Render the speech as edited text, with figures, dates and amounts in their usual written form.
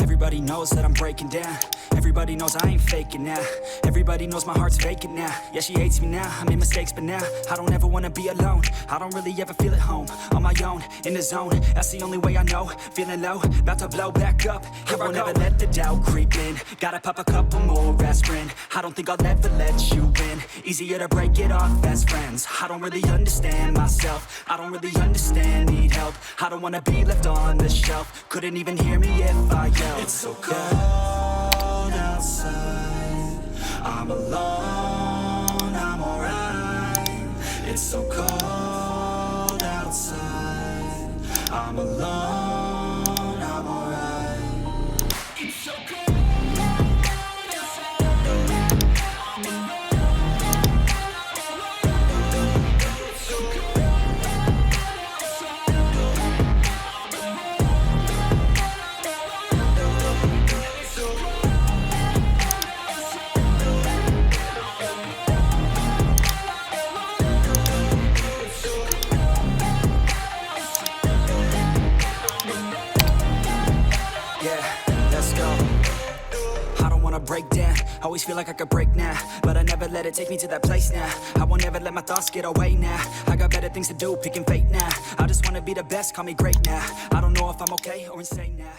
Everybody knows that I'm breaking down. Everybody knows I ain't faking now. Everybody knows my heart's vacant now. Yeah, she hates me now, I made mistakes but now I don't ever wanna be alone. I don't really ever feel at home. On my own, in the zone, that's the only way I know. Feeling low, about to blow back up. I won't ever let the doubt creep in. Gotta pop a couple more aspirin. I don't think I'll ever let you in. Easier to break it off best friends. I don't really understand myself. I don't really understand, need help. I don't wanna be left on the shelf. Couldn't even hear me if I yelled. It's so cold outside, I'm alone, I'm alright. It's so cold outside, I'm alone, I'm alright. It's so cold. Break down, always feel like I could break now, but I never let it take me to that place now. I won't ever let my thoughts get away now. I got better things to do, picking fate now. I just wanna be the best, call me great now. I don't know if I'm okay or insane now.